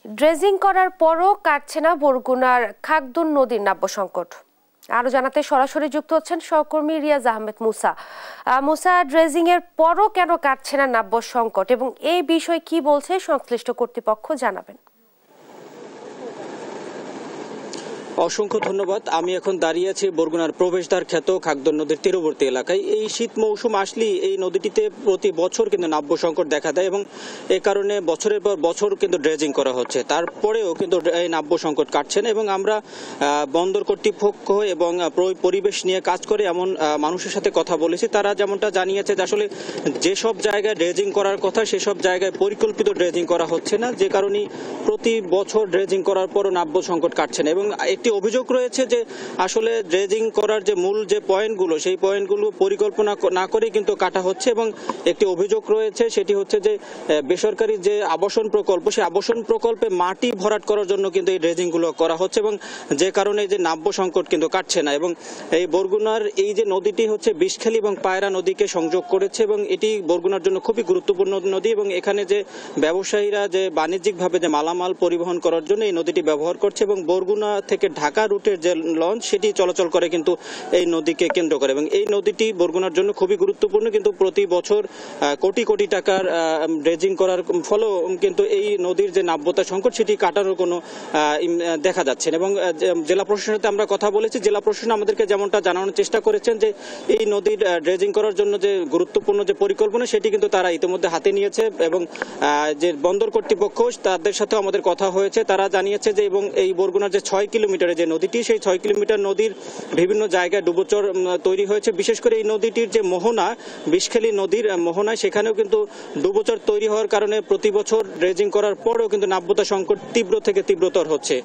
Dredging করার পরও কাটছে না বরগুনার খাগদুন নদীর নাব্য সংকট। আরো জানাতে সরাসরি যুক্ত হচ্ছেন সহকর্মী রিয়াজ আহমেদ মুসা। মুসা, ড্রেজিং এর পরও কেন কাটছে না নাব্য সংকট এবং এই বিষয়ে কি বলছে সংশ্লিষ্ট কর্তৃপক্ষ, জানাবেন। অসংখ্য ধন্যবাদ। আমি এখন দাঁড়িয়ে আছি বরগুনার প্রবেশদ্বার খ্যাত খাগদন নদীর তীরবর্তী এলাকায়। এই শীত মৌসুম আসলেই এই নদীটিতে প্রতি বছর কিন্তু নাব্য সংকট দেখা দেয় এবং এ কারণে বছরের পর বছর কিন্তু ড্রেজিং করা হচ্ছে, তারপরেও কিন্তু এই নাব্য সংকট কাটছে না। এবং আমরা বন্দর কর্তৃপক্ষ এবং পরিবেশ নিয়ে কাজ করে এমন মানুষের সাথে কথা বলেছি, তারা যেমনটা জানিয়েছে যে আসলে যেসব জায়গায় ড্রেজিং করার কথা সেসব জায়গায় পরিকল্পিত ড্রেজিং করা হচ্ছে না, যে কারণে প্রতি বছর ড্রেজিং করার পরও নাব্য সংকট কাটছে না। এবং একটি অভিযোগ রয়েছে যে আসলে ড্রেজিং করার যে মূল যে পয়েন্টগুলো সেই পয়েন্টগুলো পরিকল্পনা না করে কিন্তু কাটা হচ্ছে। এবং একটি অভিযোগ রয়েছে, সেটি হচ্ছে যে বেসরকারি যে আবাসন প্রকল্প সেই আবাসন প্রকল্পে মাটি ভরাট করার জন্য কিন্তু এই ড্রেজিংগুলো করা হচ্ছে এবং যে কারণে যে নাব্য সংকট কিন্তু কাটছে না। এবং এই বরগুনার এই যে নদীটি হচ্ছে বিষখালী এবং পায়রা নদীকে সংযোগ করেছে এবং এটি বরগুনার জন্য খুবই গুরুত্বপূর্ণ নদী এবং এখানে যে ব্যবসায়ীরা যে বাণিজ্যিকভাবে যে মালামাল পরিবহন করার জন্য এই নদীটি ব্যবহার করছে এবং বরগুনা থেকে ঢাকা রুটের যে লঞ্চ সেটি চলাচল করে কিন্তু এই নদীকে কেন্দ্র করে। এবং এই নদীটি বরগুনার জন্য খুবই গুরুত্বপূর্ণ, কিন্তু প্রতি বছর কোটি কোটি টাকার ড্রেজিং করার ফলেও কিন্তু এই নদীর যে নাব্যতা সংকট সেটি কাটানোর কোনো দেখা যাচ্ছে না। এবং জেলা প্রশাসনের সাথে আমরা কথা বলেছি, জেলা প্রশাসন আমাদেরকে যেমনটা জানানোর চেষ্টা করেছেন যে এই নদীর ড্রেজিং করার জন্য যে গুরুত্বপূর্ণ যে পরিকল্পনা সেটি কিন্তু তারা ইতিমধ্যে হাতে নিয়েছে এবং যে বন্দর কর্তৃপক্ষ তাদের সাথেও আমাদের কথা হয়েছে, তারা জানিয়েছে যে এবং এই বরগুনার যে 6 কিলোমিটারের যে নদীটি সেই 6 কিলোমিটার নদীর বিভিন্ন জায়গায় ডুবোচর তৈরি হয়েছে। বিশেষ করে এই নদীটির যে মোহনা বিষখালী নদীর মোহনায় সেখানেও কিন্তু ডুবোচর তৈরি হওয়ার কারণে প্রতি বছর ড্রেজিং করার পরেও কিন্তু নাব্যতা সংকট তীব্র থেকে তীব্রতর হচ্ছে।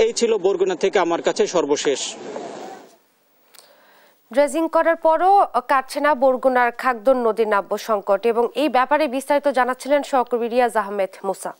এই ছিল বরগুনা থেকে আমার কাছে সর্বশেষ। ড্রেজিং করার পরও কাটছে না বরগুনার খাগদন নদীর নাব্য সংকট এবং এই ব্যাপারে বিস্তারিত জানাচ্ছিলেন সহকর্মী রিয়াজ আহমেদ মুসা।